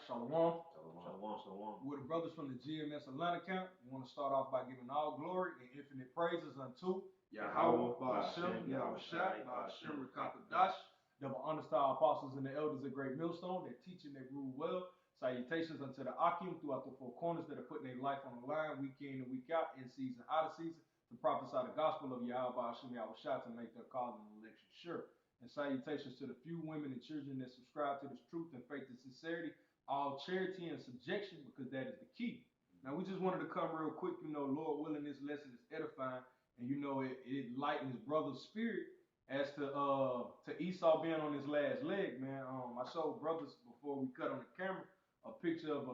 Shalom. Shalom, shalom. We're the brothers from the GMS Atlanta camp. We want to start off by giving all glory and infinite praises unto Yahweh, Ba'ashem, Yahweh Shai, Ba'ashem, Rakakadash. Double honors to our apostles and the elders of Great Millstone. They're teaching, they rule well. Salutations unto the Akim throughout the four corners that are putting their life on the line week in and week out, in season, out of season, to prophesy the gospel of Yahweh, Ba'ashem, Yahweh Shai, to make their calling and election sure. And salutations to the few women and children that subscribe to this truth and faith and sincerity, all charity and subjection, because that is the key. Now, we just wanted to come real quick. Lord willing, this lesson is edifying, and it lightens brother's spirit as to Esau being on his last leg, man. I showed brothers before we cut on the camera a picture of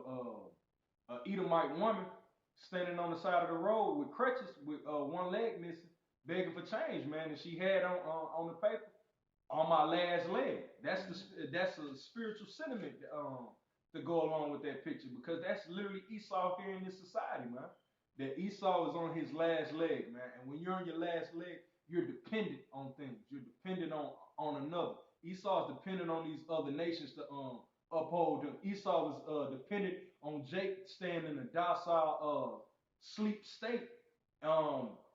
a Edomite woman standing on the side of the road with crutches, with one leg missing, begging for change, man, and she had on the paper, on my last leg. That's a spiritual sentiment to go along with that picture, because that's literally Esau here in this society, man. That Esau is on his last leg, man. And when you're on your last leg, you're dependent on things. You're dependent on another. Esau is dependent on these other nations to uphold him. Esau was dependent on Jake staying in a docile sleep state,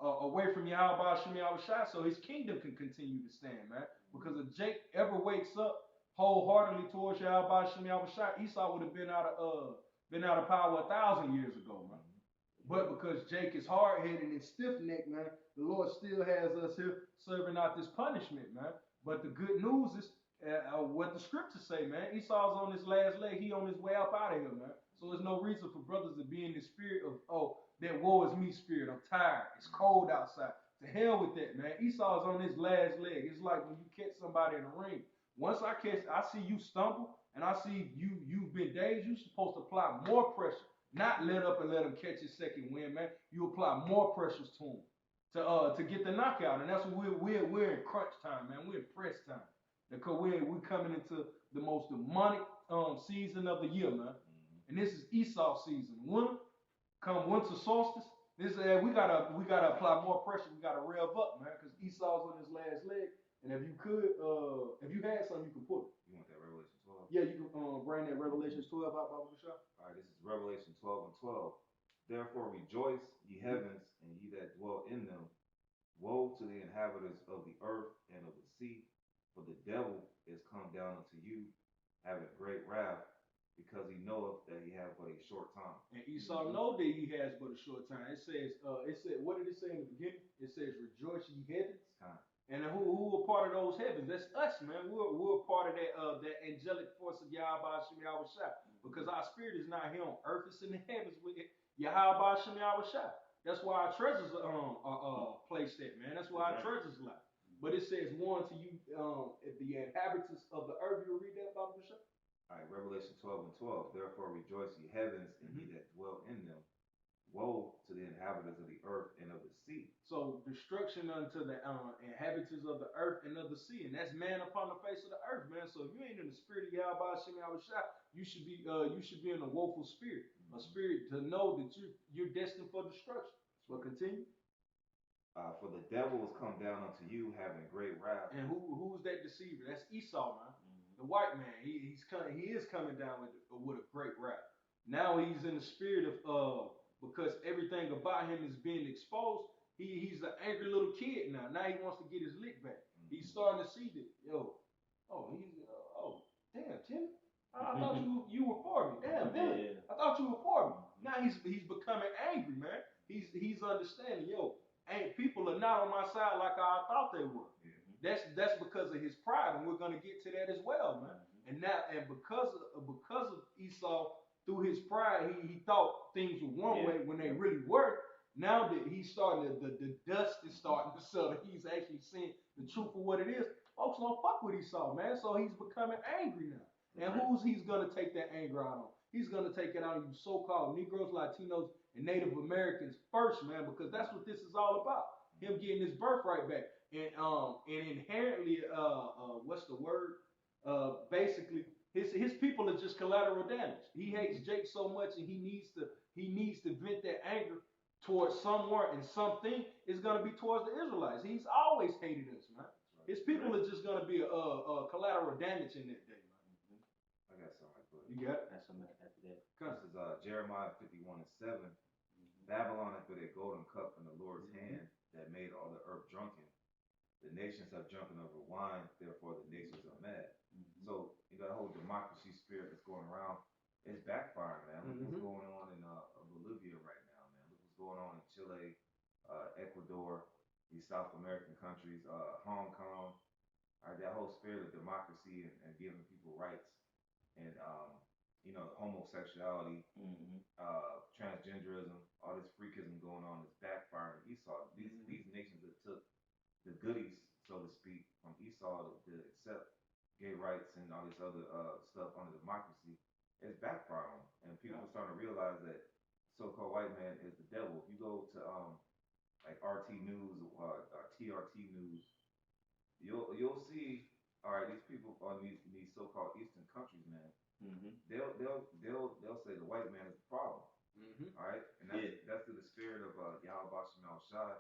away from Yahweh Ba'ashem Yahweh Shai, so his kingdom can continue to stand, man. Because if Jake ever wakes up wholeheartedly towards Yahweh Ba'ashem Yahweh Shai, Esau would have been out of power 1,000 years ago, man. But because Jake is hard-headed and stiff-necked, man, the Lord still has us here serving out this punishment, man. But the good news is what the scriptures say, man. Esau's on his last leg. He on his way up out of here, man. So there's no reason for brothers to be in the spirit of, that woe is me spirit. I'm tired. It's cold outside. To hell with that, man. Esau's on his last leg. It's like when you catch somebody in a ring. Once I see you stumble, and I see you've been dazed, you're supposed to apply more pressure. Not let up and let him catch his second wind, man. You apply more pressures to him to get the knockout. And that's what we're in crunch time, man. We're in press time. Because we're coming into the most demonic season of the year, man. And this is Esau season. Winter solstice. We gotta apply more pressure. We gotta rev up, man, because Esau's on his last leg. And if you had something, you could put it. You want that Revelation 12? Yeah, you can bring that Revelation 12 out, Baba Bashar. All right, this is Revelation 12 and 12. Therefore rejoice, ye heavens, and ye that dwell in them. Woe to the inhabitants of the earth and of the sea, for the devil is come down unto you, having great wrath, because he knoweth that he hath but a short time. And Esau know that he has but a short time. It said, what did it say in the beginning? It says, rejoice ye heavens. And who are part of those heavens? That's us, man. We're part of that angelic force of Yahweh Ba'ashem Yahweh Shai. Because our spirit is not here on earth, it's in the heavens with Yahweh Ba'ashem Yahweh Shai. That's why our treasures are placed at, man. That's why our treasures lie. But it says, "One to you, the inhabitants of the earth." You read that, Baba Bashar? All right, Revelation 12 and 12. Therefore rejoice ye heavens, and ye that dwell in them. Woe to the inhabitants of the earth and of the sea. So destruction unto the inhabitants of the earth and of the sea, and that's man upon the face of the earth, man. So if you ain't in the spirit of Yahweh Ba'ashem Yahweh Shai, you should be in a woeful spirit, a spirit to know that you're destined for destruction. So continue. For the devil is come down unto you, having great wrath. And who's that deceiver? That's Esau, man. The white man. He is coming down with a great wrath. Now he's in the spirit of because everything about him is being exposed. He's an angry little kid now. Now he wants to get his lick back. He's starting to see that, damn, Tim. I thought you were for me. Damn, man. I thought you were for me. Now he's becoming angry, man. He's understanding, people are not on my side like I thought they were. That's because of his pride, and we're gonna get to that as well, man. And because of Esau, through his pride, he thought things were one way when they really weren't. Now that he's starting the dust is starting to settle, he's actually seeing the truth of what it is. Folks don't fuck with Esau, man. So he's becoming angry now. And who's he's gonna take that anger out on? He's gonna take it out on you so-called Negroes, Latinos, and Native Americans first, man, because that's what this is all about. Him getting his birthright back. And inherently, what's the word? Basically, his people are just collateral damage. He hates Jake so much, and he needs to vent that anger towards somewhere, and something is gonna be towards the Israelites. He's always hated us, man. His people are just gonna be a collateral damage in that day, man. I got something. You got it? That's something after that. This is Jeremiah 51:7. Babylon has been a golden cup in the Lord's hand that made all the earth drunken. The nations have drunken over wine, therefore the nations are mad. So, that whole democracy spirit that's going around is backfiring, man. Look what's going on in Bolivia right now, man. Look what's going on in Chile, Ecuador, these South American countries, Hong Kong. That whole spirit of democracy and giving people rights and homosexuality, transgenderism, all this freakism going on is backfiring Esau. These nations that took the goodies, so to speak, from Esau to accept gay rights and all this other stuff under democracy, is backfiring. And people are starting to realize that so-called white man is the devil. If you go to like RT News or TRT News, you'll see, all right, these people on these so-called Eastern countries, man. They'll say the white man is the problem. All right, and that's the spirit of Yahweh Basham al-Shad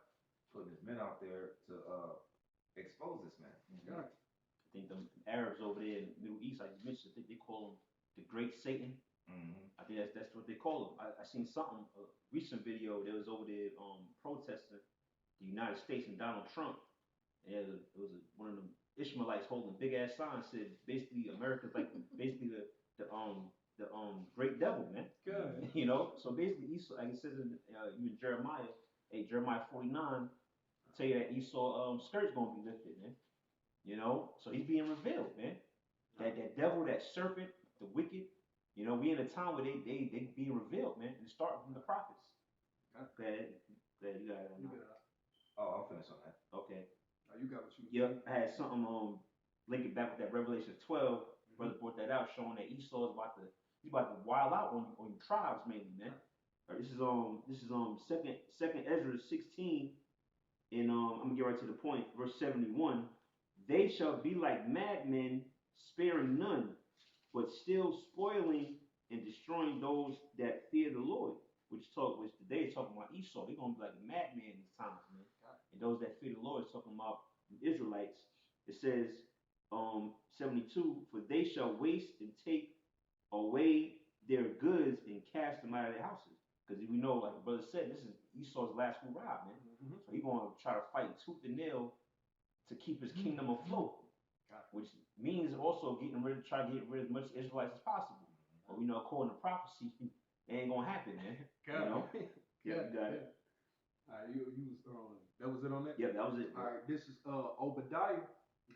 putting his men out there to expose this man. I think the Arabs over there in the Middle East, like you mentioned, I think they call him the Great Satan. I think that's what they call him. I seen something, a recent video. They was over there protesting the United States and Donald Trump. And it was one of them Ishmaelites holding a big ass sign said basically America's like basically the great devil, man. Good. So basically Esau, like it says in Jeremiah 49, tell you that Esau skirt's gonna be lifted, man. So he's being revealed, man. That devil, that serpent, the wicked. We in a time where they being revealed, man, and starting from the prophets. Glad you got it. Oh, I'm finished on that. Okay. You got what you. Yep, I had something linking back with that Revelation 12. Brother brought that out, showing that Esau is about to wild out on your tribes, mainly, man. This is second Ezra 16, and I'm gonna get right to the point. Verse 71. They shall be like madmen, sparing none, but still spoiling and destroying those that fear the Lord. Which today is talking about Esau. They're gonna be like madmen in these times, man. And those that fear the Lord is talking about the Israelites. It says 72, for they shall waste and take away their goods and cast them out of their houses. Because we know, like the brother said, this is Esau's last hurrah, man. So he's going to try to fight tooth and nail to keep his kingdom afloat, which means also try to get rid of as much Israelites as possible. But according to prophecy, it ain't gonna happen, man. You got it. All right, you was that was it on that? Yeah, that was it. All right, this is Obadiah,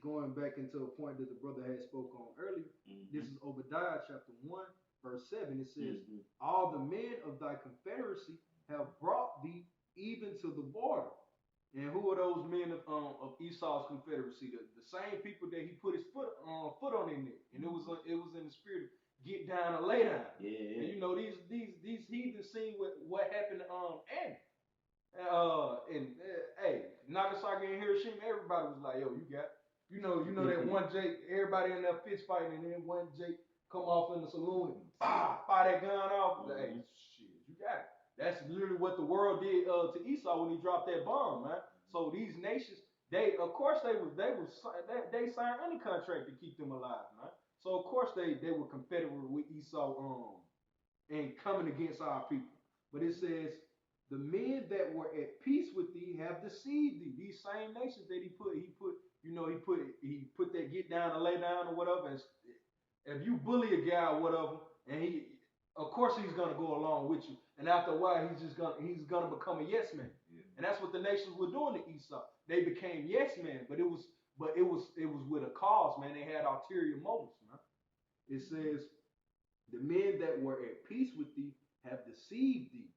going back into a point that the brother had spoke on earlier. This is Obadiah chapter 1, verse 7. It says, all the men of thy confederacy have brought thee even to the border. And who are those men of Esau's confederacy? The same people that he put his foot on in there, and it was in the spirit of get down or lay down. Yeah. And these heathens seen what happened to Annie. Hey, Nagasaki and Hiroshima, everybody was like, yo, you got, that one Jake, everybody in there fist fighting, and then one Jake come off in the saloon and fire that gun off. Like, hey, shit, you got it. That's literally what the world did to Esau when he dropped that bomb, man. So these nations, they signed any contract to keep them alive, man. So of course they were confederate with Esau and coming against our people. But it says, the men that were at peace with thee have deceived thee. These same nations that he put that get down and lay down or whatever. And if you bully a guy or whatever, and of course he's gonna go along with you. And after a while, he's gonna become a yes man. Yeah. And that's what the nations were doing to Esau. They became yes men, but it was with a cause, man. They had ulterior motives, man. It says, the men that were at peace with thee have deceived thee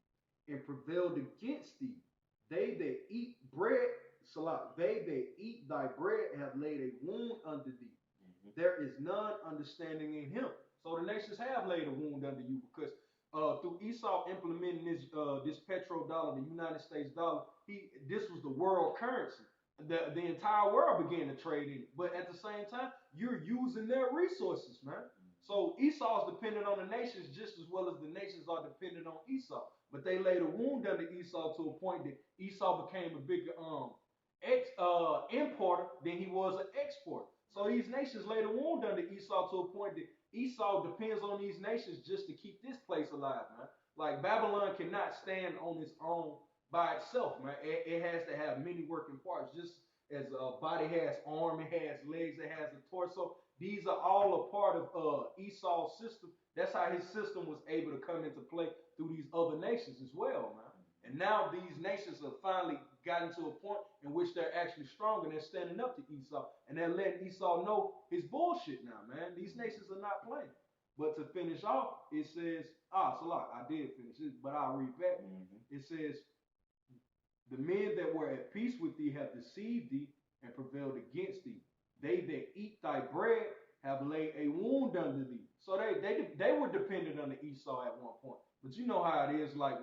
and prevailed against thee. They that eat bread, they that eat thy bread have laid a wound under thee. There is none understanding in him. So the nations have laid a wound under you because through Esau implementing this petrodollar, the United States dollar, this was the world currency. The entire world began to trade in it. But at the same time, you're using their resources, man. So Esau's dependent on the nations just as well as the nations are dependent on Esau. But they laid a wound under Esau to a point that Esau became a bigger importer than he was an exporter. So So these nations laid a wound under Esau to a point that Esau depends on these nations just to keep this place alive, man. Like Babylon cannot stand on its own by itself, man. It has to have many working parts. Just as a body has arm, it has legs, it has a torso. These are all a part of Esau's system. That's how his system was able to come into play through these other nations as well, man. And now these nations have finally gotten to a point in which they're actually strong and they're standing up to Esau. And they're letting Esau know his bullshit now, man. These nations are not playing. But to finish off, it says, Salah, I did finish it, but I'll read back. It says, the men that were at peace with thee have deceived thee and prevailed against thee. They that eat thy bread have laid a wound under thee. So they were dependent on the Esau at one point. But you know how it is, like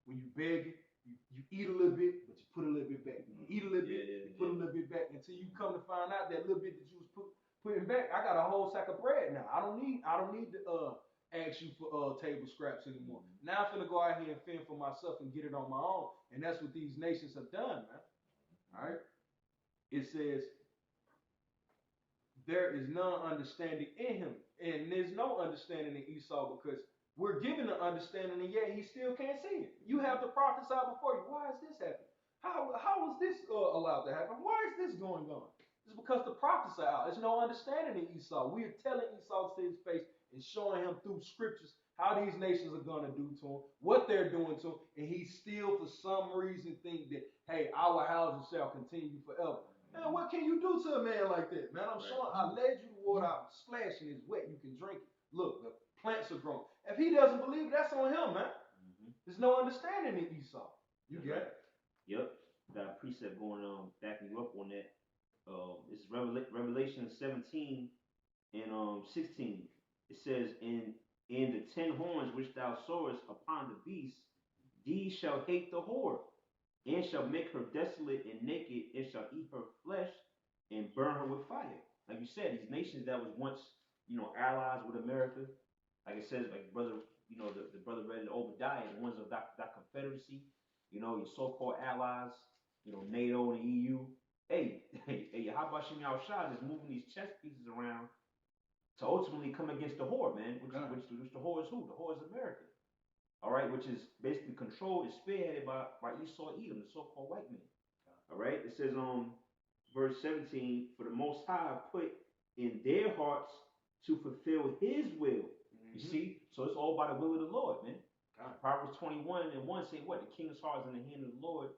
when you beg, you eat a little bit, but you put a little bit back. You eat a little bit, you put a little bit back, until you come to find out that little bit that you was putting back. I got a whole sack of bread now. I don't need to ask you for table scraps anymore. Now I'm finna go out here and fend for myself and get it on my own. And that's what these nations have done, man. All right. It says, there is none understanding in him. And there's no understanding in Esau, because we're given the understanding, and yet he still can't see it. You have the prophets out before you. Why is this happening? How is this allowed to happen? Why is this going on? It's because the prophets are out. There's no understanding in Esau. We are telling Esau to his face and showing him through scriptures how these nations are going to do to him, what they're doing to him, and he still, for some reason, think that, hey, our houses shall continue forever. Man, what can you do to a man like that? Man, I'm showing, I led you to water, I'm splashing, it's wet, you can drink it. Look, the plants are growing. If he doesn't believe it, that's on him, man. There's no understanding in Esau. You get it? Yep. Got a precept going on, backing you up on that. This is Revelation 17 and 16. It says, in the 10 horns which thou sawest upon the beast, these shall hate the whore, and shall make her desolate and naked, and shall eat her flesh and burn her with fire. Like you said, these nations that was once, allies with America, like it says, like brother, the brother read it, Obadiah, the ones of that confederacy, your so-called allies, NATO and the EU. Hey, how about Shimei Al-Shah is moving these chess pieces around to ultimately come against the whore, man, which the whore is who? The whore is America. All right, which is basically controlled and spearheaded by Esau Edom, the so-called white man. All right, it says verse 17, for the Most High put in their hearts to fulfill his will. You see? So it's all by the will of the Lord, man. Proverbs 21 and 1 say what? The king's heart is in the hand of the Lord.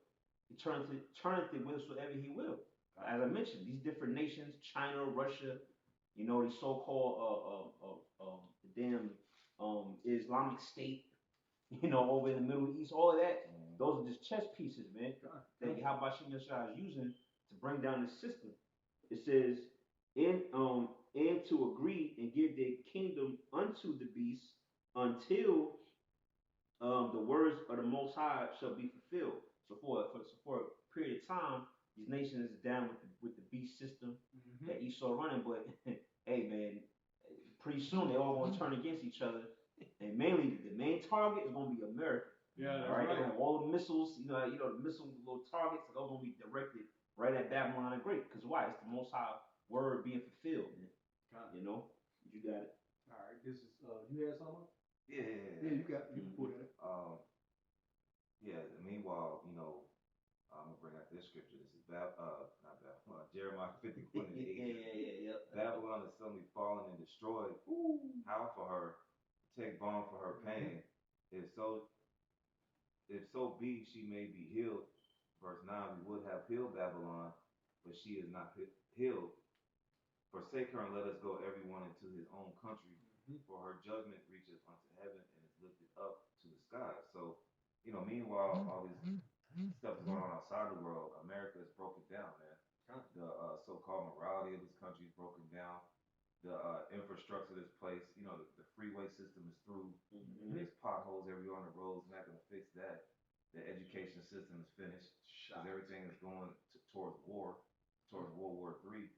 He turneth it whatsoever he will. As I mentioned, these different nations, China, Russia, the so-called the damn Islamic State, over in the Middle East, all of that, those are just chess pieces, man, that Yahweh Shem Yashah is using to bring down the system. It says, and to agree and give their kingdom unto the beast until the words of the Most High shall be fulfilled. So for a period of time, these nations is down with the beast system that Esau running, but hey, man, pretty soon they all gonna turn against each other. And mainly, the main target is going to be America. Yeah, that's right. They're going to have all the missiles, the missile little targets, they're going to be directed right at Babylon the Great. Because why? It's the Most High word being fulfilled, man. You got it. All right, this is, you had something? Yeah, you got it. You can put it. Meanwhile, I'm going to bring out this scripture. This is Jeremiah 51 and 8. Yeah. Babylon is suddenly fallen and destroyed. How for her? Take balm for her pain. If so be she may be healed. Verse 9, we would have healed Babylon, but she is not healed. Forsake her and let us go everyone into his own country, for her judgment reaches unto heaven and is lifted up to the sky. So, meanwhile, all this stuff is going on outside the world, America is broken down, man. The so-called morality of this country is broken down. The infrastructure of this place, the freeway system is through. There's potholes everywhere on the roads. Not going to fix that. The education system is finished. Because everything is going towards war, towards World War III.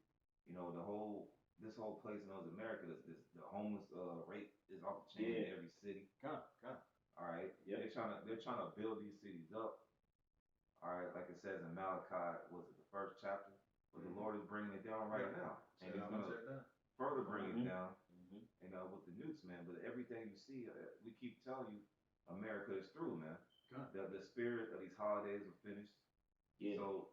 This whole place knows America. The homeless rate is off the chain in every city. All right. Yep. They're trying to build these cities up. All right, like it says in Malachi, was it the first chapter? but the Lord is bringing it down right now, and He's gonna further bring it down. And with the nukes, man. But everything you see, we keep telling you, America is through, man. The spirit of these holidays are finished. Yeah. So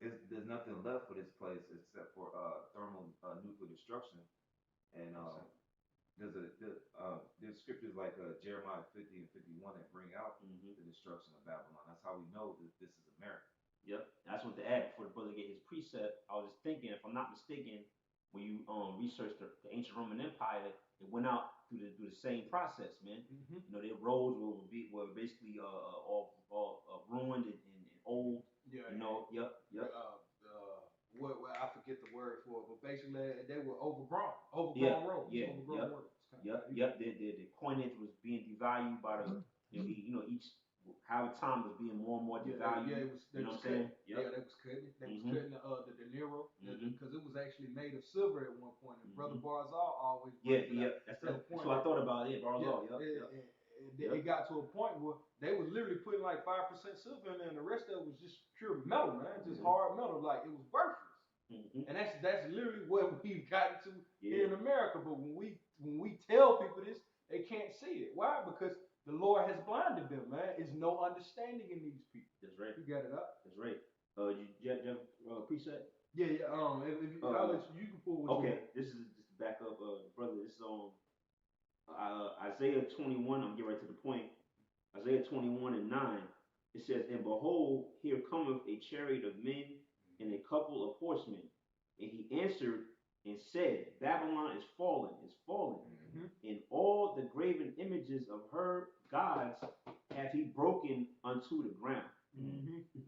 there's nothing left for this place except for thermal nuclear destruction. And there's scriptures like Jeremiah 50 and 51 that bring out the destruction of Babylon. That's how we know that this is America. Yep. That's what to add before the brother get his precept. I was just thinking, if I'm not mistaken, when you research the ancient Roman Empire, it went out through the same process, man. You know, their roads were basically all ruined and old. Yeah. You know. Yep. What I forget the word for it, but basically they were overgrown roads. Overgrown words. Yep. The coinage was being devalued by the each how time was being more and more devalued. Yeah, it was. You know what I'm saying? Yep. Yeah, they was cutting it. They was cutting the dinero because it was actually made of silver at one point. And Brother Barzal always. That's what I thought about it. Barzal. It got to a point where they was literally putting like 5% silver in there, and the rest of it was just pure metal, man, just hard metal. Like it was worthless. And that's literally what we've gotten to here in America. But when we tell people this, they can't see it. Why? Because the Lord has blinded them, man. There's no understanding in these people. That's right. You got it up. That's right. You have preset? Yeah. If I'll let you can pull what okay, this is just to back up, brother. This is on Isaiah 21. I'm getting right to the point. Isaiah 21 and 9. It says, "And behold, here cometh a chariot of men and a couple of horsemen. And he answered and said, Babylon is fallen, and all the graven images of her gods hath he broken unto the ground."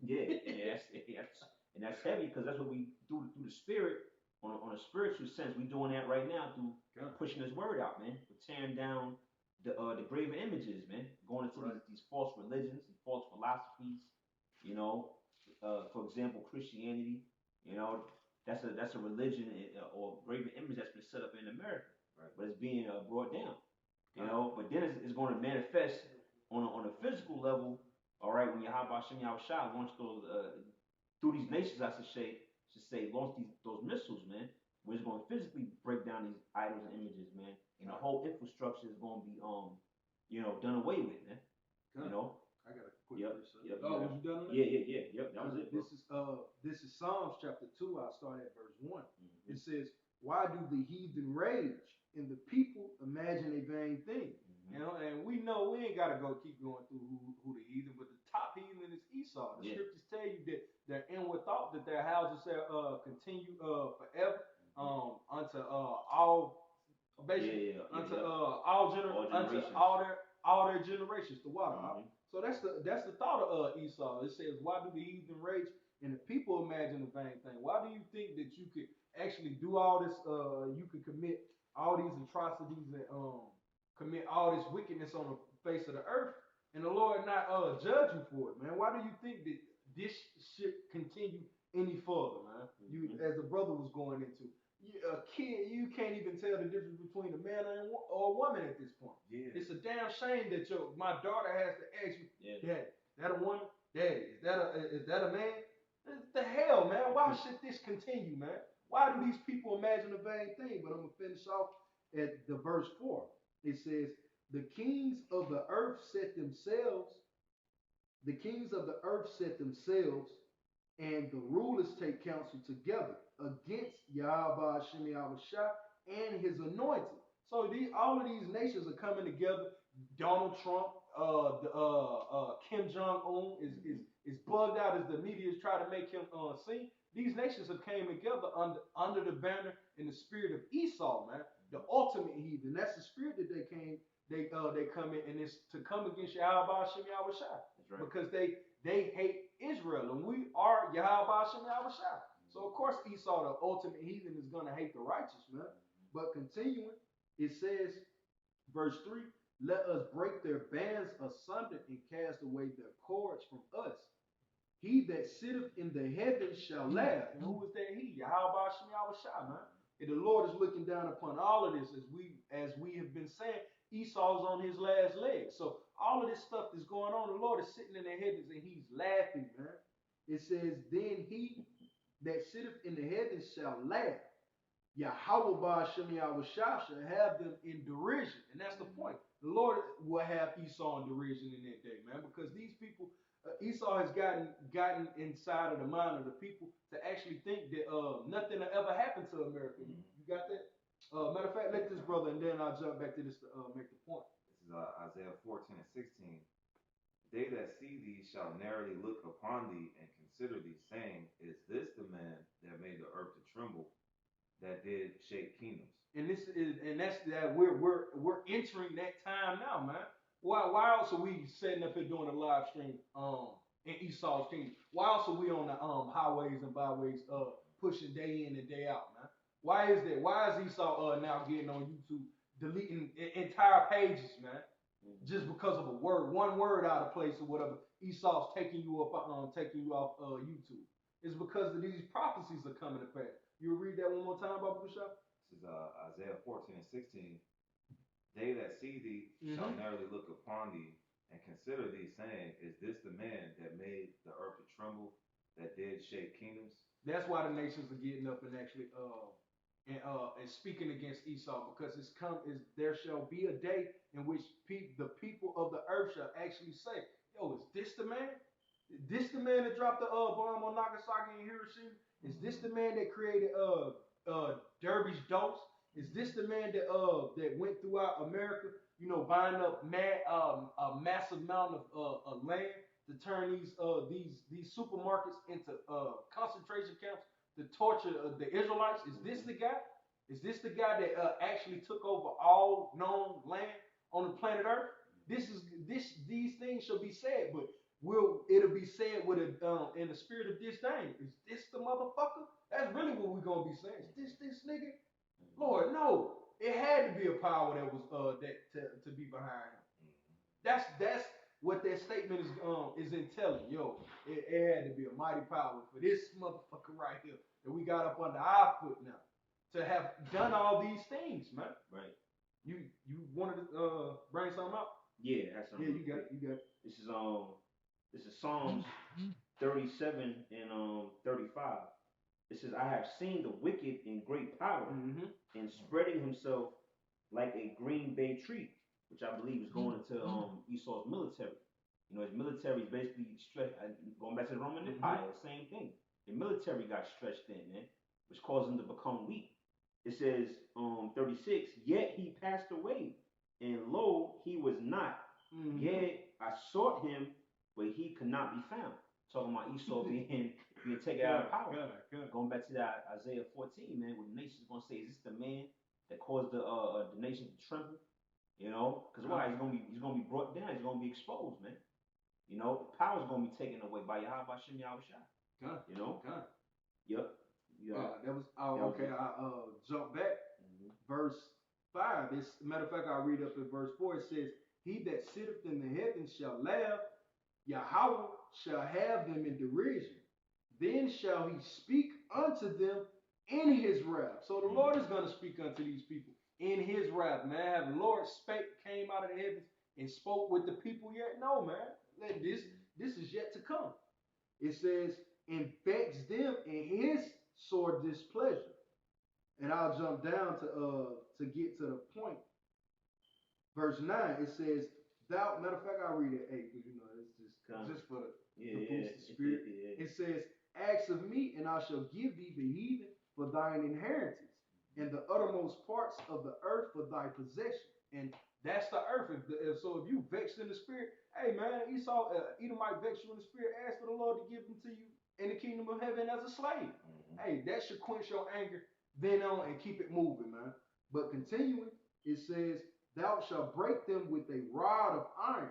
Yeah, and that's heavy, because that's what we do through the spirit. On a spiritual sense, we're doing that right now through pushing this word out, man. We're tearing down the graven images, man. Going into these false religions, these false philosophies. You know, for example, Christianity. You know, that's a religion or graven image that's been set up in America, but it's being brought down. You know, but then it's going to manifest on a physical level. All right, when Yahweh Shem Yahushua launched those through these nations, I should say, launch those missiles, man. We're just going to physically break down these idols and images, man, and the whole infrastructure is going to be done away with, man. You know. I got a quick Yep. Oh, was you done on that? Yeah. That was it. This is Psalms chapter 2. I'll start at verse 1. It says, "Why do the heathen rage, and the people imagine a vain thing?" You know, and we know we ain't gotta keep going through who the heathen, but the top heathen is Esau. The scriptures tell you that their inward thought, that their houses shall continue forever, unto all basically unto all their generations, the water. So that's the thought of Esau. It says, "Why do the heathen rage and the people imagine a vain thing?" Why do you think that you could actually do all this? You could commit all these atrocities and commit all this wickedness on the face of the earth, and the Lord not judge you for it, man? Why do you think that this should continue any further, man? You, as the brother was going into, a kid, you can't even tell the difference between a man or a woman at this point. Yeah. It's a damn shame that my daughter has to ask you, "Daddy, is that a woman? Daddy, is that a man?" The hell, man? Why should this continue, man? Why do these people imagine a vain thing? But I'm gonna finish off at the verse 4. It says, "The kings of the earth set themselves, and the rulers take counsel together against Yahweh Shem Yahushua and his anointed." So all of these nations are coming together. Donald Trump, Kim Jong-un is bugged out as the media is trying to make him see. These nations have came together under the banner in the spirit of Esau, man, the ultimate heathen. That's the spirit that they come in, and it's to come against Yahweh Shem Yahushua. That's right. Because they hate Israel, and we are Yahweh Shem Yahushua. So of course Esau, the ultimate heathen, is gonna hate the righteous, man. But continuing, it says, verse 3, "Let us break their bands asunder and cast away their cords from us. He that sitteth in the heavens shall laugh." And who is that he? Yahweh Shem Yahushua, man. And the Lord is looking down upon all of this, as we have been saying. Esau's on his last leg. So all of this stuff that's going on, the Lord is sitting in the heavens and he's laughing, man. It says, "Then he that sitteth in the heavens shall laugh. Yahweh Ba'ashem Yahushua shall have them in derision. And that's the point. The Lord will have Esau in derision in that day, man, because these people, Esau has gotten inside of the mind of the people to actually think that nothing will ever happen to America. You got that? Matter of fact, let this brother, and then I'll jump back to this to make the point. This is Isaiah 14 and 16. They that see thee shall narrowly look upon thee and consider thee, saying, Is this the man that made the earth to tremble, that did shake kingdoms? And that's that we're entering that time now, man. Why else are we setting up here doing a live stream in Esau's kingdom? Why else are we on the highways and byways pushing day in and day out, man? Why is that? Why is Esau now getting on YouTube deleting entire pages, man? Just because of a word, one word out of place or whatever, Esau's taking you off YouTube. It's because of these prophecies are coming to pass. You read that one more time, Baba Bishop? This is Isaiah 14 and 16. They that see thee shall narrowly look upon thee and consider thee, saying, Is this the man that made the earth to tremble, that did shake kingdoms? That's why the nations are getting up and actually and speaking against Esau, because there shall be a day in which the people of the earth shall actually say, Yo, is this the man? Is this the man that dropped the bomb on Nagasaki and Hiroshima? Is this the man that created Derby's dose? Is this the man that went throughout America, buying up a massive amount of land to turn these supermarkets into concentration camps to torture the Israelites? Is this the guy? Is this the guy that actually took over all known land on the planet Earth? These things shall be said, but it'll be said with in the spirit of disdain. Is this the motherfucker? That's really what we're gonna be saying. Is this nigga? Lord, no. It had to be a power that was to be behind him. That's what that statement is entailing. Yo, it had to be a mighty power for this motherfucker right here that we got up under our foot now to have done all these things, man. Right. You wanted to bring something up? Yeah, that's something. Yeah, you got it. This is Psalms 37 and 35. It says, I have seen the wicked in great power and spreading himself like a green bay tree, which I believe is going into Esau's military. His military is basically stretched, going back to the Roman Empire, same thing. The military got stretched thin, man, which caused them to become weak. It says, 36, yet he passed away, and lo, he was not. Yet I sought him, but he could not be found. Talking about Esau being taken out of power. Good. Going back to that Isaiah 14, man, where the nation's gonna say, is this the man that caused the nation to tremble? Because why? He's gonna be brought down. He's gonna be exposed, man. Power's gonna be taken away by Yahweh Shem Yahushua. Yep. That was okay. I jump back. Verse 5. Matter of fact, I read up in verse 4. It says, He that sitteth in the heavens shall laugh. Yahweh shall have them in derision. Then shall he speak unto them in his wrath. So the Lord is going to speak unto these people in his wrath, man. Have the Lord came out of the heavens and spoke with the people yet? No, man. This is yet to come. It says, and vex them in his sore displeasure. And I'll jump down to get to the point. Verse 9, it says, matter of fact, I'll read it 8, because it's just for the boost the spirit. It says, ask of me, and I shall give thee the heathen for thine inheritance, and the uttermost parts of the earth for thy possession. And that's the earth. So if you vexed in the spirit, hey man, Edom might vex you in the spirit, ask for the Lord to give them to you in the kingdom of heaven as a slave. Hey, that should quench your anger then on and keep it moving, man. But continuing, it says, thou shalt break them with a rod of iron.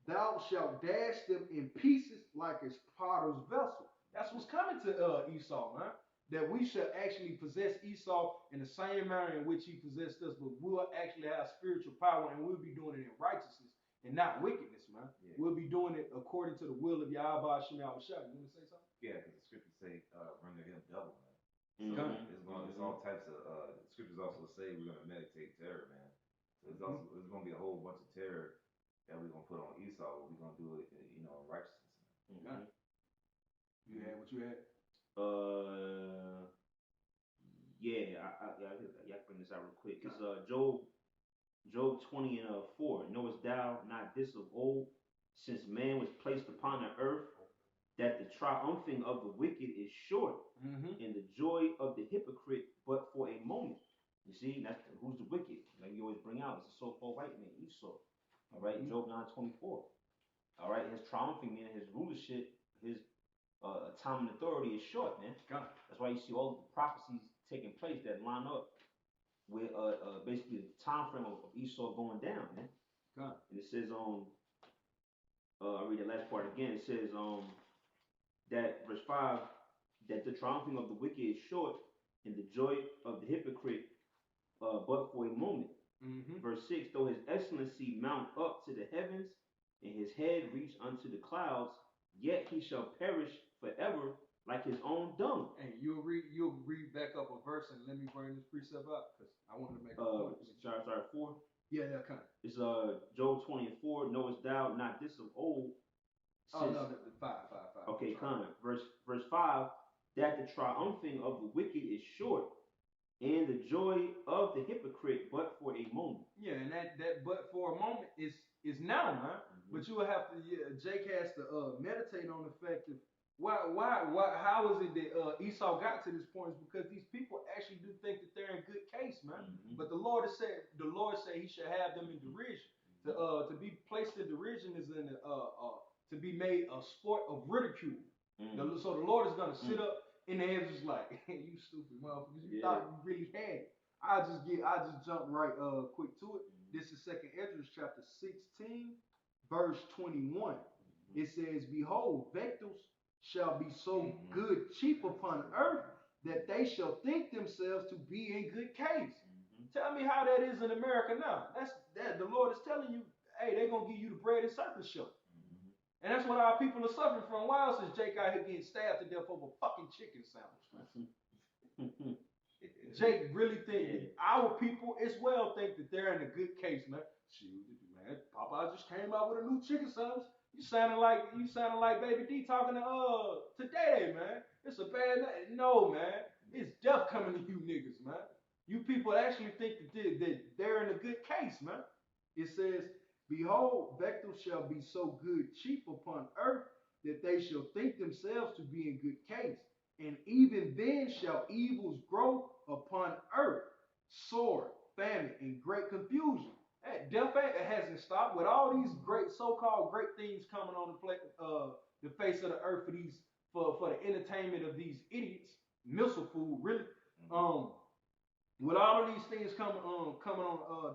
Thou shalt dash them in pieces like a potter's vessel. That's what's coming to Esau, man. That we shall actually possess Esau in the same manner in which he possessed us, but we'll actually have spiritual power, and we'll be doing it in righteousness and not wickedness, man. Yeah. We'll be doing it according to the will of Yahweh Shem Yahushua. You want to say something? Yeah, because the scriptures say, render him double, man. It's all types of scriptures also say we're gonna meditate terror, man. So there's gonna be a whole bunch of terror that we're gonna put on Esau. We're gonna do it, in righteousness. You had what you had. Yeah, I bring this out real quick. It's Job 20 and 4. Knowest thou not this of old, since man was placed upon the earth, that the triumphing of the wicked is short, and the joy of the hypocrite but for a moment. You see, that's who's the wicked. Like you always bring out, it's the so-called white man, Esau. All right, Job 9:24. All right, his triumphing, meaning his rulership, his time and authority is short, man. That's why you see all of the prophecies taking place that line up with basically the time frame of Esau going down, man. And it says I'll read the last part again. It says that verse 5, that the triumphing of the wicked is short, and the joy of the hypocrite but for a moment. Verse 6, though his excellency mount up to the heavens, and his head reach unto the clouds, yet he shall perish forever like his own dung. And you'll read back up a verse and let me bring this precept up because I wanted to make a point. Sorry, 4. Yeah, kind of. It's Job 20 and 4. Knowest thou not this of old? Oh no, the 5. Okay, kind of. Verse 5, that the triumphing of the wicked is short, and the joy of the hypocrite but for a moment. Yeah, and that but for a moment is now, man. But you will have to. Jake has to meditate on the fact of why how is it that Esau got to this point? Is because these people actually do think that they're in good case, man. But the Lord said he should have them in derision. To be placed in derision is to be made a sport of ridicule. So the Lord is gonna sit up in the heavens just like, hey, you stupid motherfuckers, you thought you really had it. I just jump right quick to it. This is 2nd Esdras chapter 16, verse 21. It says, behold, victuals shall be so good cheap upon earth that they shall think themselves to be in good case. Tell me how that is in America now. That's the Lord is telling you, hey, they're gonna give you the bread and circus show. And that's what our people are suffering from. Why else is Jake out here getting stabbed to death over fucking chicken sandwich, man? Jake really think our people as well think that they're in a good case, man. Shoot, man, Popeye just came out with a new chicken sandwich. You sounding like Baby D talking to Daddy, man. It's a bad night. No, man. It's death coming to you niggas, man. You people actually think that they're in a good case, man. It says, behold, victuals shall be so good cheap upon earth that they shall think themselves to be in good case. And even then shall evils grow upon earth, sword, famine, and great confusion. Hey, death hasn't stopped with all these great so-called great things coming on the face of the earth for the entertainment of these idiots. Missile food, really. With all of these things coming on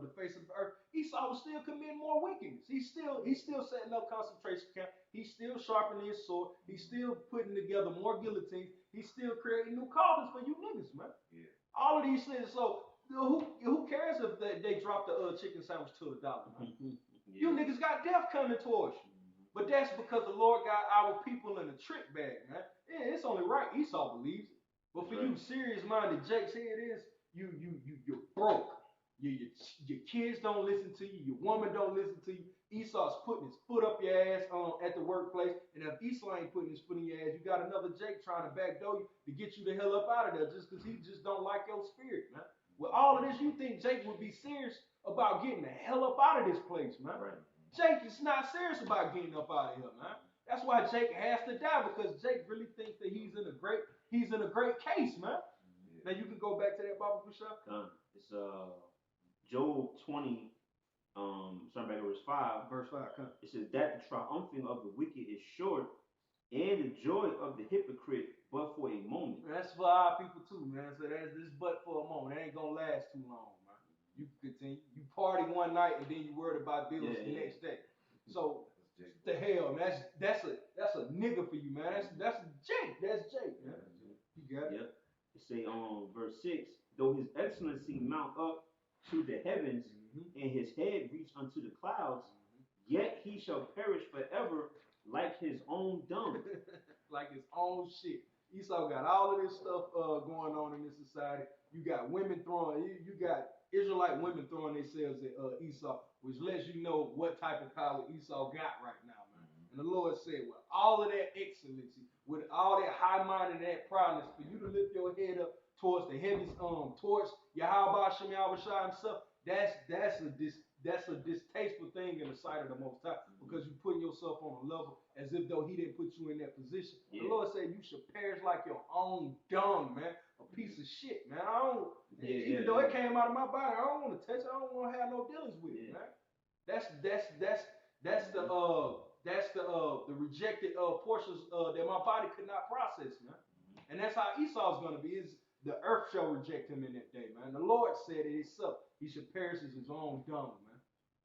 the face of the earth, Esau was still committing more wickedness. He's still setting up concentration camps. He's still sharpening his sword. He's still putting together more guillotines. He's still creating new cauldrons for you niggas, man. Yeah. All of these things. So who cares if they drop the chicken sandwich to $1, man? You niggas got death coming towards you. But that's because the Lord got our people in a trick bag, man. Yeah, it's only right Esau believes it. But for you serious-minded Jakes, here it is. You're broke. Your kids don't listen to you. Your woman don't listen to you. Esau's putting his foot up your ass at the workplace. And if Esau ain't putting his foot in your ass, you got another Jake trying to backdoor you to get you the hell up out of there just because he just don't like your spirit, man. With all of this, you think Jake would be serious about getting the hell up out of this place, man. Right. Jake is not serious about getting up out of here, man. That's why Jake has to die, because Jake really thinks that he's in a great case, man. Now you can go back to that Baba Kusha. It's Job 20, starting back at verse 5. Verse 5, come. It says that the triumphing of the wicked is short, and the joy of the hypocrite but for a moment. That's for our people too, man. So that's this but for a moment. It ain't gonna last too long, man. You can continue. You party one night and then you worried about bills the next day. So the hell, man. That's a nigga for you, man. That's Jake. That's Jake, man. You got it. Yep. It say verse 6, though his excellency mount up to the heavens, and his head reach unto the clouds, yet he shall perish forever like his own dung. Like his own shit. Esau got all of this stuff going on in this society. You got women you got Israelite women throwing themselves at Esau, which lets you know what type of power Esau got right now, man. And the Lord said, with all of that excellency, with all that high minded and that proudness, for you to lift your head up towards the heavens, towards Yahweh Shem Yahushua himself, that's a distasteful thing in the sight of the Most High, because you're putting yourself on a level as if though he didn't put you in that position. Yeah. The Lord said you should perish like your own dung, man. A piece of shit, man. I don't, even though it came out of my body, I don't want to touch it. I don't want to have no dealings with it, man. That's the rejected portions that my body could not process, man. And that's how Esau's gonna be. Is the earth shall reject him in that day, man. The Lord said it himself. He should perish as his own dung, man.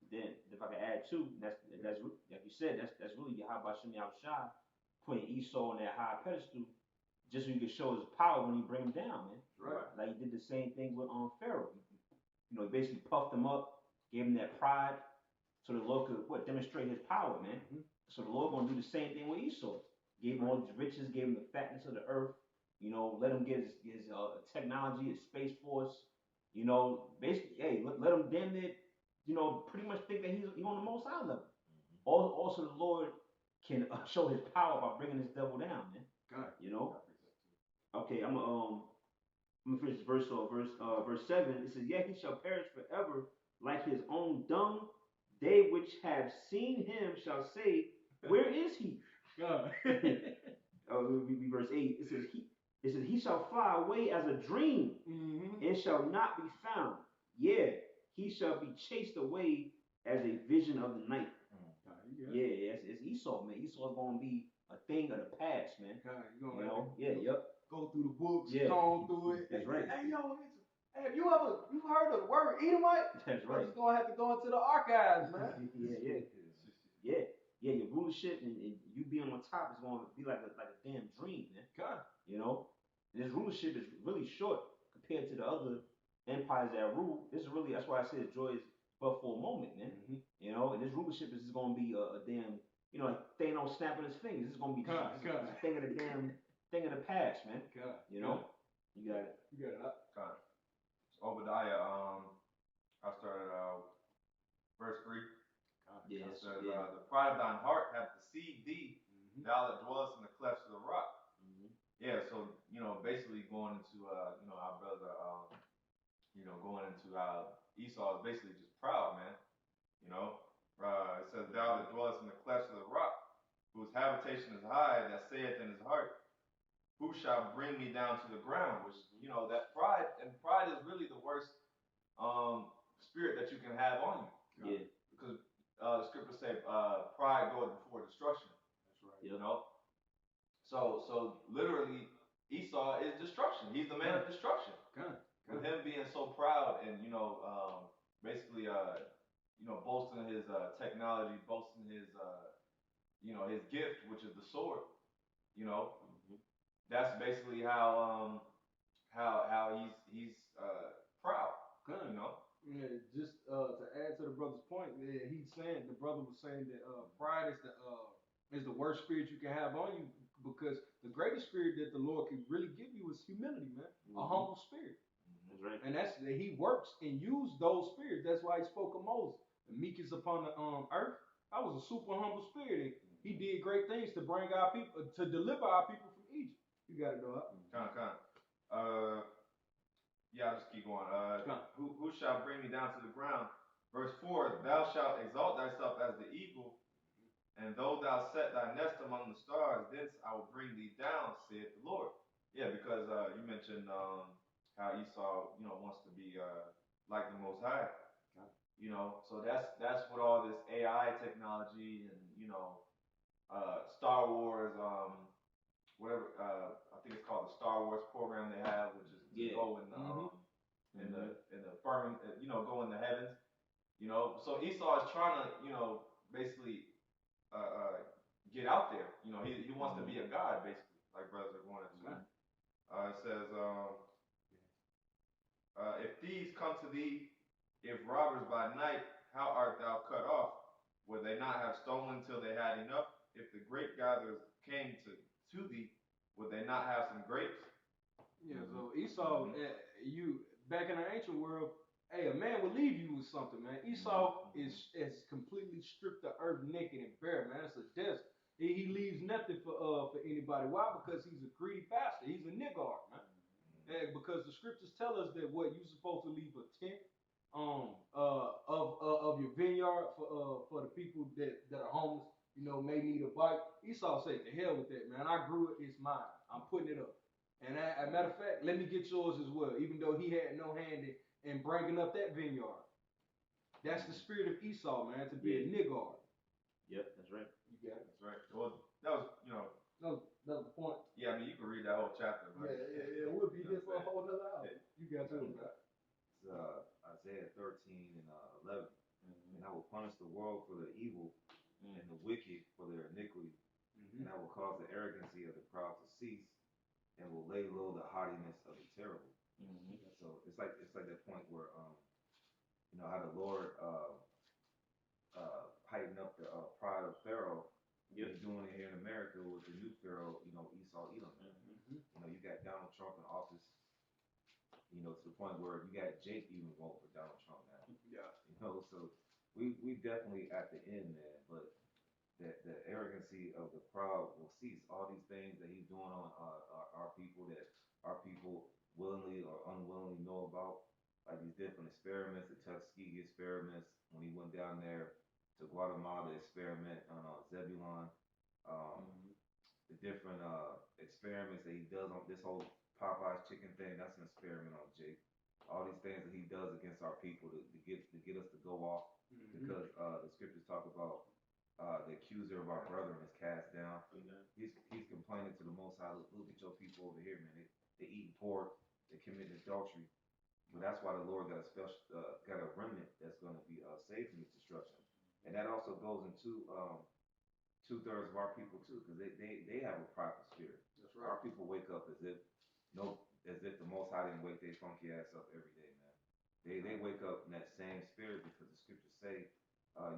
Then, if I can add too, that's like you said, that's really Yahweh Shem Yahushua putting Esau on that high pedestal, just so you can show his power when he bring him down, man. Right. Like he did the same thing with Pharaoh. You know, he basically puffed him up, gave him that pride, so the Lord could demonstrate his power, man. Mm-hmm. So the Lord gonna do the same thing with Esau. Gave him all these riches, gave him the fatness of the earth. You know, let him get his technology, his space force. You know, basically, hey, let him damn it. You know, pretty much think that he's on the Most High level. Mm-hmm. Also, the Lord can show his power by bringing this devil down, man. God. You know. Okay, I'm gonna finish this verse 7. It says, "Yet he shall perish forever, like his own dung. They which have seen him shall say, where is he?" God. Verse 8. It says he shall fly away as a dream, and shall not be found. Yeah, he shall be chased away as a vision of the night. Yeah, it's Esau, man. Esau's gonna be a thing of the past, man. You know? Go through the books, yeah. comb through it. That's right. Hey, yo, have you heard of the word Edomite? That's right. You're gonna have to go into the archives, man. Yeah, your rulership and you being on top is gonna be like a damn dream, man. God. You know? And this rulership is really short compared to the other empires that rule. This is really, that's why I said joy is but for a moment, man. Mm-hmm. You know, and this rulership is just gonna be a damn, you know, like Thanos snapping his fingers. This is gonna be a thing of the damn thing of the past, man. God. You know? You got it. You got it. God. Obadiah, I started verse 3. Yes. It says, the pride of thine heart hath deceived thee, thou that dwellest in the clefts of the rock. Yeah, so, you know, basically going into, you know, our brother, you know, going into Esau is basically just proud, man. You know, it says, thou that dwellest in the clefts of the rock, whose habitation is high, that saith in his heart, who shall bring me down to the ground? Which, you know, that pride, and pride is really the worst spirit that you can have on you. Yeah. Because the scriptures say, pride goeth before destruction. That's right. You know? So literally, Esau is destruction. He's the man of destruction. With him being so proud and, you know, basically, you know, boasting his technology, boasting his, you know, his gift, which is the sword. You know, that's basically how he's proud. You know. Yeah, just to add to the brother's point, yeah, the brother was saying that pride is the worst spirit you can have on you, because the greatest spirit that the Lord can really give you is humility, man. A humble spirit. That's right. And that's that he works and used those spirits. That's why he spoke of Moses. The meekest upon the earth. That was a super humble spirit. He did great things to bring our people, to deliver our people from Egypt. You got it, though. Yeah, I'll just keep going. Who shall bring me down to the ground? Verse 4, thou shalt exalt thyself as the eagle, and though thou set thy nest among the stars, thence I will bring thee down, saith the Lord. Yeah, because you mentioned how Esau, you know, wants to be like the Most High. You know, so that's what all this AI technology and, you know, Star Wars, whatever, I think it's called the Star Wars program they have, which is to go in the firmament, you know, go in the heavens. You know, so Esau is trying to, you know, basically get out there. You know, he wants to be a god, basically, like brothers are going into. It says, if thieves come to thee, if robbers by night, how art thou cut off? Would they not have stolen till they had enough? If the grape gatherers came to thee, would they not have some grapes? Yeah, so Esau, you back in the ancient world, hey, a man would leave you with something, man. Esau is completely stripped the earth naked and bare, man. It's a desert. He leaves nothing for anybody. Why? Because he's a greedy pastor. He's a niggard, man. And because the scriptures tell us that what you're supposed to leave a tenth of your vineyard for the people that are homeless, may need a bite. Esau said, "To hell with that, man. I grew it. It's mine. I'm putting it up." And as a matter of fact, let me get yours as well. Even though he had no hand in bringing up that vineyard. That's the spirit of Esau, man. To be a niggard. Yep, that's right. You got it. That's right. Well, that was the point. Yeah, I mean, you can read that whole chapter. Right? Yeah. We'll be here for a whole other hour. You got to, man. It's Isaiah 13 and 11. And I will punish the world for their evil and the wicked for their iniquity. And I will cause the arrogancy of the proud to cease and will lay low the haughtiness of the terrible. So it's like that point where how the Lord heightened up the pride of Pharaoh. He's doing it here in America with the new Pharaoh, Esau Edom. You got Donald Trump in office, to the point where you got Jake even vote for Donald Trump now. Yeah. So we definitely at the end, man. But the arrogancy of the proud will cease. All these things that he's doing on our people that our people willingly or unwillingly know about, like these different experiments, the Tuskegee experiments, when he went down there to Guatemala to experiment on Zebulon, the different experiments that he does on this whole Popeye's chicken thing, that's an experiment on Jake. All these things that he does against our people to get us to go off, because the scriptures talk about the accuser of our brethren is cast down. He's complaining to the Most High. Look at your people over here, man. They eating pork, they committing adultery. But that's why the Lord got a remnant that's going to be saved from this destruction. And that also goes into 2/3 of our people too, because they have a prideful spirit. That's right. Our people wake up as if the Most High didn't wake their funky ass up every day, man. They wake up in that same spirit because the scriptures say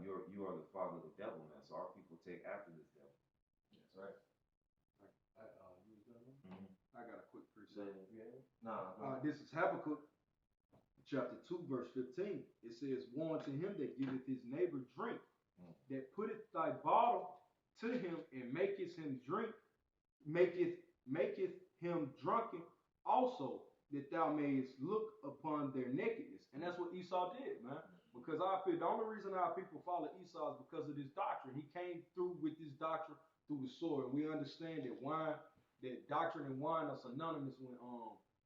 you are the father of the devil, man. So our people take after this devil. That's right. I got a quick precept. Nah. This is Habakkuk, chapter 2, verse 15. It says, "Woe unto him that giveth his neighbor drink, that putteth thy bottle to him, and maketh him drink, maketh him drunken also, that thou mayest look upon their nakedness." And that's what Esau did, man. Because the only reason our people follow Esau is because of this doctrine. He came through with this doctrine through the sword. We understand that doctrine and wine are synonymous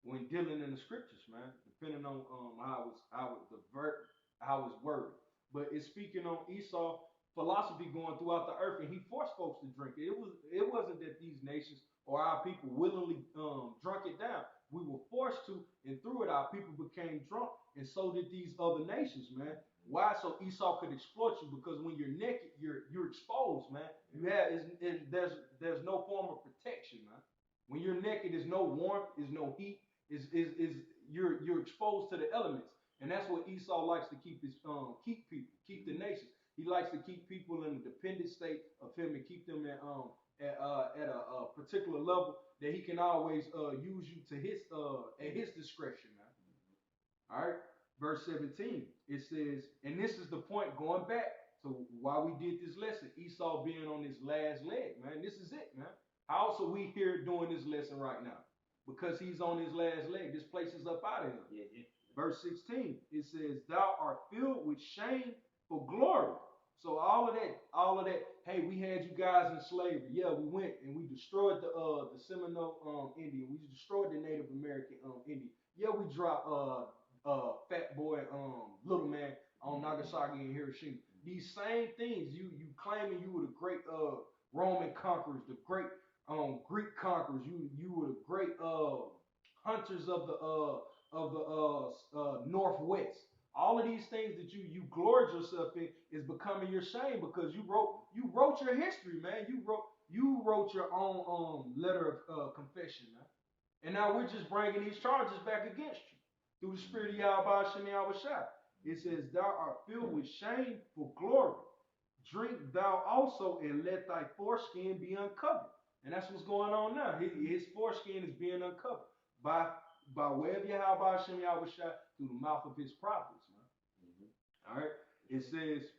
when dealing in the scriptures, man. Depending on how it's worded. But it's speaking on Esau philosophy going throughout the earth, and he forced folks to drink it. It wasn't that these nations or our people willingly drunk it down. We were forced to, and through it, our people became drunk, and so did these other nations, man. Why? So Esau could exploit you, because when you're naked, you're exposed, man. There's no form of protection, man. When you're naked, there's no warmth, there's no heat. You're exposed to the elements, and that's what Esau likes to keep the nations. He likes to keep people in a dependent state of him and keep them at a particular level that he can always use you to at his discretion, man. All right, verse 17. It says, and this is the point going back to why we did this lesson. Esau being on his last leg, man. This is it, man. How else are we here doing this lesson right now? Because he's on his last leg. This place is up out of him. Yeah. Verse 16. It says, "Thou art filled with shame for glory." So all of that, hey, we had you guys in slavery. Yeah, we went and we destroyed the Seminole Indian. We destroyed the Native American Indian. Yeah, we dropped Fat Boy, Little Man on Nagasaki and Hiroshima. These same things, you claiming you were the great Roman conquerors, the great Greek conquerors. You were the great hunters of the Northwest. All of these things that you gloried yourself in is becoming your shame, because you wrote your history, man. You wrote your own letter of confession, man. And now we're just bringing these charges back against you through the spirit of Yahweh Shem Yahweh Shai. It says, "Thou art filled with shame for glory. Drink thou also, and let thy foreskin be uncovered." And that's what's going on now. His foreskin is being uncovered by way of Yahweh Shem Yahweh Shai through the mouth of his prophets, man. All right. It says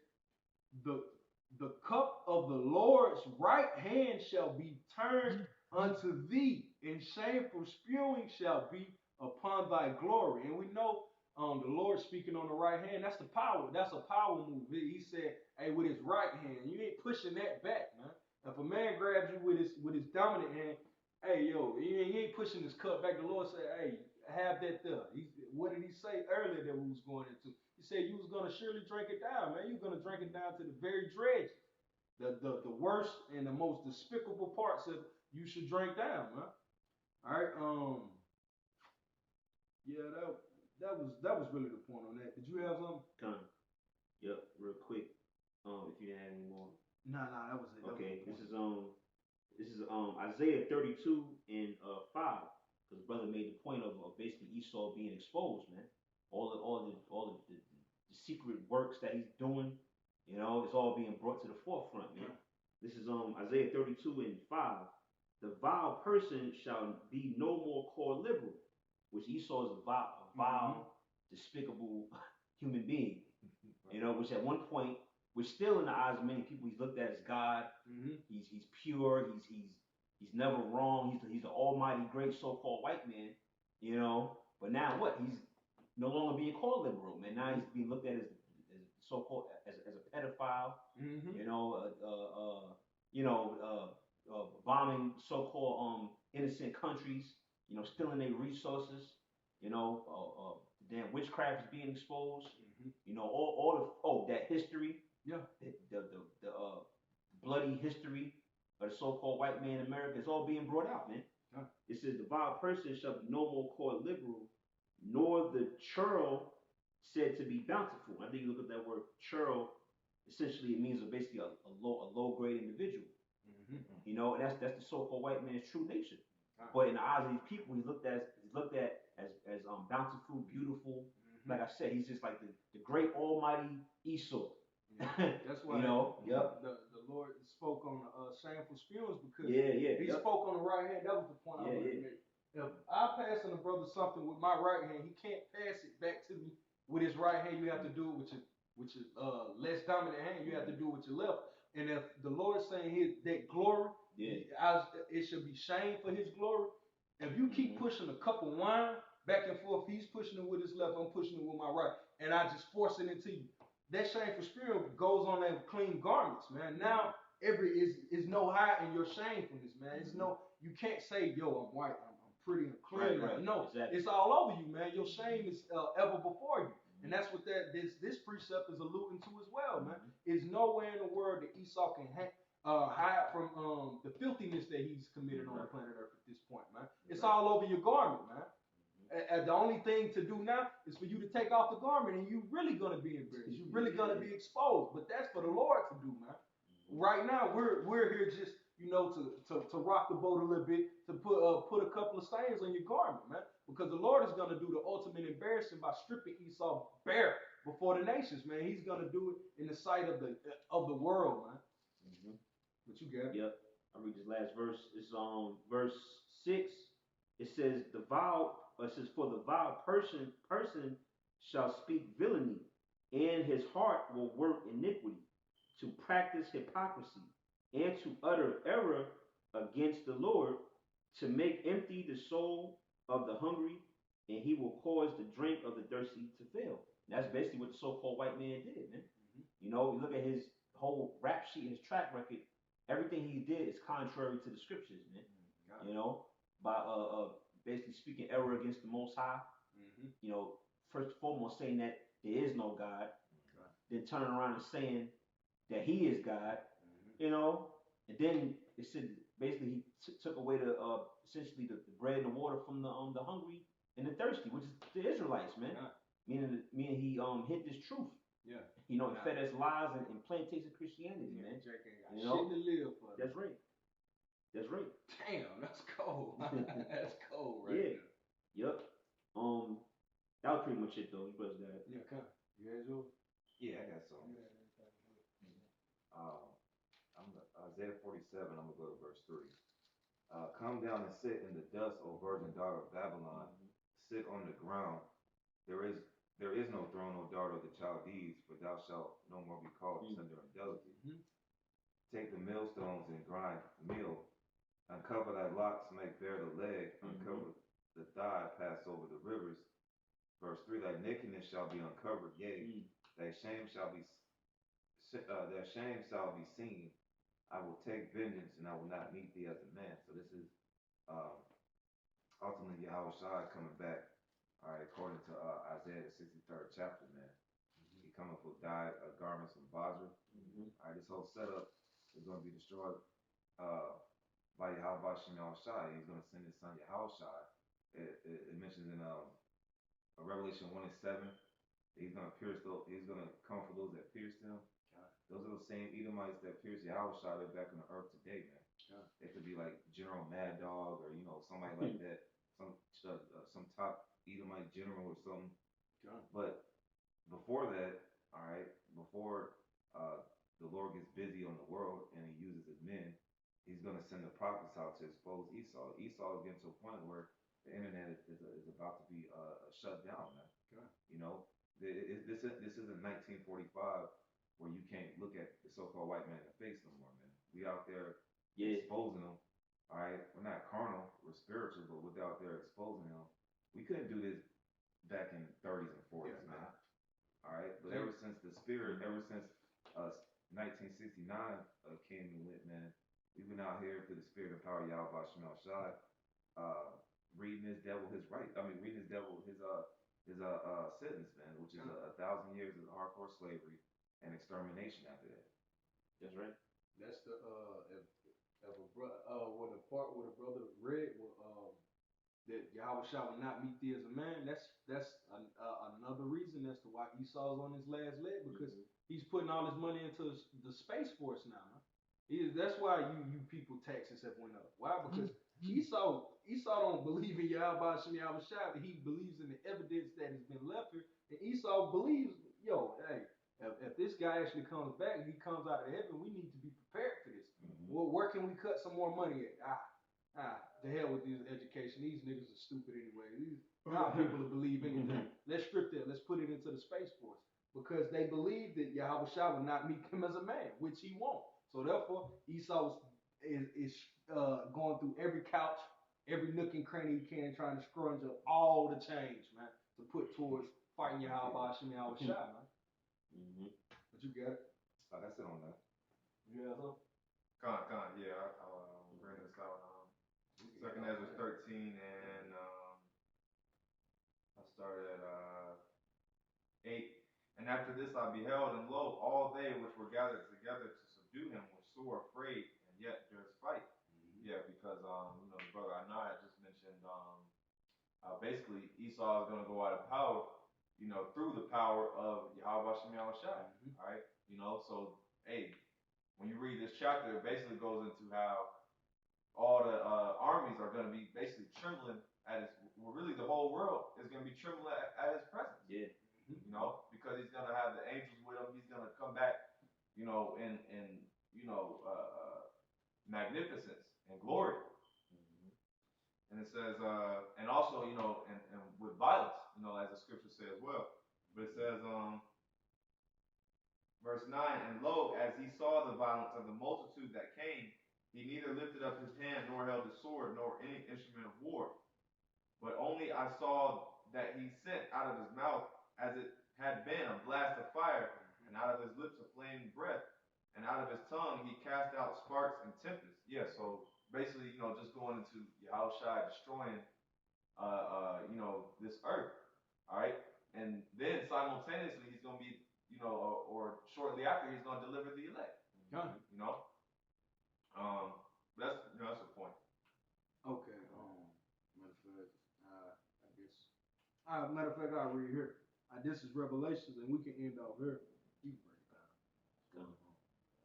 the cup of the Lord's right hand shall be turned unto thee, and shameful spewing shall be upon thy glory. And we know the Lord speaking on the right hand, that's the power. That's a power move. He said, hey, with his right hand, you ain't pushing that back, man. If a man grabs you with his dominant hand, hey, yo, he ain't pushing his cup back. The Lord said, hey, have that there. What did he say earlier that we was going into? He said you was gonna surely drink it down, man. You're gonna drink it down to the very dregs. The worst and the most despicable parts of you should drink down, man. All right. Yeah, that was really the point on that. Did you have something? Yep, real quick. If you didn't have any more. Nah, that was it. Okay, this is Isaiah 32 and 5. Because brother made the point of basically Esau being exposed, man. All the secret works that he's doing, you know, it's all being brought to the forefront, man. This is Isaiah 32 and 5. The vile person shall be no more called liberal, which Esau is a vile, despicable human being. You know, which at one point, which still in the eyes of many people, he's looked at as God. He's pure. He's never wrong. He's an almighty, great so-called white man, you know. But now what? He's no longer being called liberal, man. Now he's being looked at as so-called as a pedophile, bombing so-called innocent countries, you know, stealing their resources, you know, damn witchcraft is being exposed, you know, all that history, the bloody history of the so-called white man in America is all being brought out, man. It says the vile person shall be no more called liberal, nor the churl said to be bountiful. I think you look at that word churl, essentially it means basically a low grade individual. You know, and that's the so-called white man's true nature. But in the eyes of these people, he's looked at as bountiful, beautiful. Like I said, he's just like the great almighty Esau. That's why you know, the Lord spoke on shameful spewings because he yep. spoke on the right hand. That was the point I wanted to make. If I pass on a brother something with my right hand, he can't pass it back to me with his right hand. You have to do it with your less dominant hand. You have to do it with your left. And if the Lord is saying that glory, it should be shame for his glory. If you keep pushing a cup of wine back and forth, he's pushing it with his left, I'm pushing it with my right, and I just force it into you. That shameful spirit goes on them clean garments, man. Now is no high in your shamefulness, man. It's no, you can't say, yo, I'm white, I'm pretty and clean. Right. No, exactly. It's all over you, man. Your shame is ever before you. And that's what this precept is alluding to as well, man. It's nowhere in the world that Esau can hide from the filthiness that he's committed on the planet Earth at this point, man. It's all over your garment, man. The only thing to do now is for you to take off the garment, and you're really going to be embarrassed. You're really going to be exposed. But that's for the Lord to do, man. Right now, we're here just, you know, to rock the boat a little bit, to put a couple of stains on your garment, man. Because the Lord is going to do the ultimate embarrassing by stripping Esau bare before the nations, man. He's going to do it in the sight of the world, man. What you got? Yep. I'll read this last verse. It's verse 6. It says for the vile person shall speak villainy, and his heart will work iniquity, to practice hypocrisy, and to utter error against the Lord, to make empty the soul of the hungry, and he will cause the drink of the thirsty to fail. And that's basically what the so-called white man did, man. You know, you look at his whole rap sheet, his track record, everything he did is contrary to the scriptures, man. You know, by basically speaking error against the Most High. You know, first and foremost saying that there is no God, then turning around and saying that he is God. You know, and then it said basically he took away essentially the bread and the water from the hungry and the thirsty, which is the Israelites, man. Meaning he hid this truth. You know, and fed us lies and plantation Christianity, man. You know, shit to live for. That's right. Damn, that's cold. That's cold, right? Yep. That was pretty much it, though. You brothers got it. Yeah, come. You guys over? Yeah, I got some. Isaiah 47. I'm gonna go to verse 3. Come down and sit in the dust, O virgin daughter of Babylon. Sit on the ground. There is no throne, O daughter of the Chaldees, for thou shalt no more be called tender and delicate. take the millstones and grind meal. Uncover thy locks, make bare the leg, uncover the thigh, pass over the rivers. Verse 3, thy nakedness shall be uncovered, yea, thy shame shall be seen. I will take vengeance, and I will not meet thee as a man. So this is ultimately Yahweh Shai coming back, all right, according to Isaiah the 63rd chapter, man. He coming for dyed garments from Basra. All right, this whole setup is going to be destroyed by Yahweh Shem Shai. He's going to send his son Yahweh Shai. It mentions in Revelation 1:7, he's going to he's going to come for those that pierced him. Those are the same Edomites that pierced Yahweh Shai. They're back on the earth today, man. They could be like General Mad Dog, or somebody like that, some top Edomite general or something. But before that, all right, before the Lord gets busy on the world and he uses his men, he's going to send the prophets out to expose Esau. Esau is getting to a point where the internet is about to be shut down, man. This isn't 1945 where you can't look at the so-called white man in the face no more, man. We out there exposing them. All right, we're not carnal, we're spiritual, but we're out there exposing them. We couldn't do this back in 30s and 40s, man. All right, but ever since the spirit, ever since 1969 came and went, man, we've been out here through the spirit and power of Yahweh Shem Shai, reading this devil his right. I mean, reading this devil his sentence, man, which is 1,000 years of hardcore slavery and extermination after that. That's right. That's the when the part where the brother read that Yahweh Shai will not meet thee as a man. That's another reason as to why Esau's on his last leg, because he's putting all his money into the Space Force now, man. That's why you people taxes have went up. Why? Because Esau don't believe in Yahweh Shem Shai, but he believes in the evidence that has been left here. And Esau believes, hey, if this guy actually comes back and he comes out of heaven, we need to be prepared for this. Well, where can we cut some more money at? The hell with this education. These niggas are stupid anyway. How people will believe anything. Let's strip that. Let's put it into the Space Force. Because they believe that Yahweh Shai will not meet him as a man, which he won't. So therefore, Esau is going through every couch, every nook and cranny he can, trying to scrunch up all the change, man, to put towards fighting Yahweh Shem Shai, man. But you got it. That's it on that. You have something? Yeah, I'll bring this out. Second Ezra 13, and I started at 8. And after this I beheld, and lo, all they which were gathered together to subdue him were sore afraid, and yet durst fight. Yeah, because the brother Anai just mentioned basically Esau is going to go out of power, through the power of Yahweh Shem Shai. All right, so hey, when you read this chapter, it basically goes into how all the armies are going to be basically trembling at his. Well, really, the whole world is going to be trembling at his presence. Yeah. Because he's going to have the angels with him. He's going to come back, in magnificence and glory. And it says, and also, and with violence, as the scripture says as well. But it says, verse 9, and lo, as he saw the violence of the multitude that came, he neither lifted up his hand, nor held a sword, nor any instrument of war. But only I saw that he sent out of his mouth, as it had been, a blast of fire, and out of his lips a flaming breath, and out of his tongue he cast out sparks and tempests. Yeah, so basically, just going into Yahweh Shai destroying, this earth. All right, and then simultaneously he's going to be, or shortly after he's going to deliver the elect. That's the point. Okay. Matter of fact, I'll read here. This is Revelations, and we can end off here. You can break it down.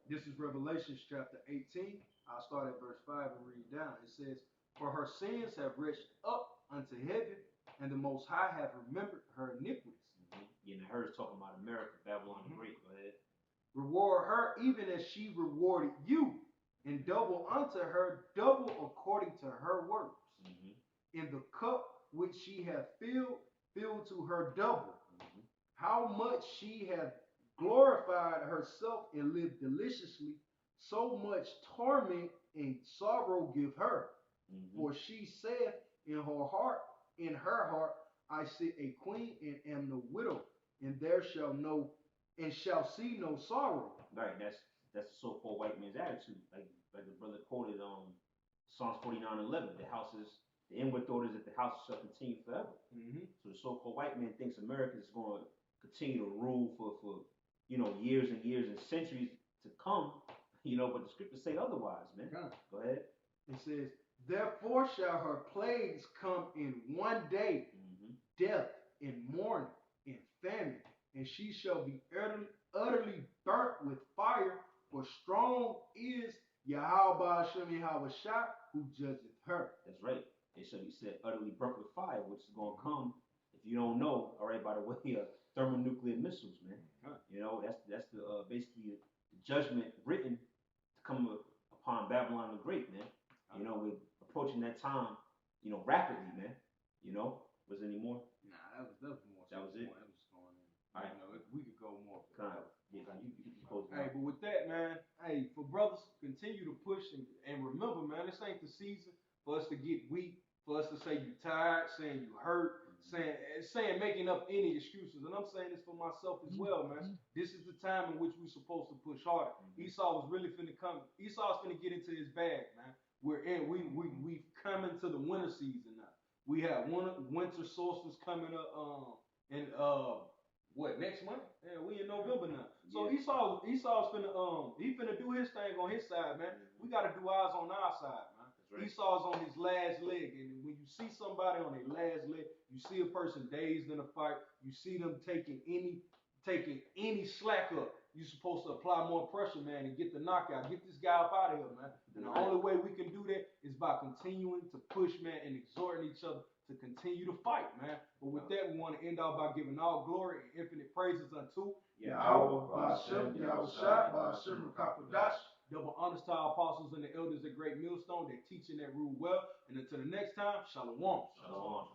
This is Revelations chapter 18. I'll start at verse 5 and read down. It says, for her sins have reached up unto heaven, and the Most High have remembered her iniquities. Yeah, and her is talking about America, Babylon the Great. Go ahead. Reward her even as she rewarded you, and double unto her double according to her works. In the cup which she hath filled to her double. How much she hath glorified herself and lived deliciously, so much torment and sorrow give her. For she saith in her heart, I sit a queen and am no widow, and shall see no sorrow. Right, that's the so-called white man's attitude. Like the brother quoted Psalms 49:11. The inward thought is that the house shall continue forever. So the so-called white man thinks America is going to continue to rule for years and years and centuries to come. But the scriptures say otherwise, man. Go ahead. It says, therefore shall her plagues come in one day, death and mourning and famine, and she shall be utterly burnt with fire, for strong is Yahweh Hashem Yahweh Shah, who judgeth her. That's right. It shall be said utterly burnt with fire, which is going to come, if you don't know, all right, by the way of thermonuclear missiles, man. That's the basically the judgment written to come upon Babylon the Great, man. We're approaching that time, rapidly, man. Was there any more? Nah, that was more. That was it. That was going in. All right. We could go more. You close it Hey, out. but with that, man, hey, for brothers, continue to push and remember, man, this ain't the season for us to get weak, for us to say you tired, saying you hurt, saying making up any excuses. And I'm saying this for myself as well, man. This is the time in which we're supposed to push harder. Esau was really finna come. Esau's finna get into his bag, man. We've come into the winter season now. We have winter solstice coming up in next month? Yeah, we in November now. So Esau's finna do his thing on his side, man. We gotta do ours on our side, man. Right. Esau's on his last leg, and when you see somebody on their last leg, you see a person dazed in a fight, you see them taking any slack up, you're supposed to apply more pressure, man, and get the knockout. Get this guy up out of here, man. And the only way we can do that is by continuing to push, man, and exhorting each other to continue to fight, man. But with that, we want to end off by giving all glory and infinite praises unto Yahweh, Ba'ashem, Yahweh Shai, Ba'ashem, Rakapadash. Double honors to our apostles and the elders at Great Millstone. They're teaching that rule well. And until the next time, shalom. Shalom.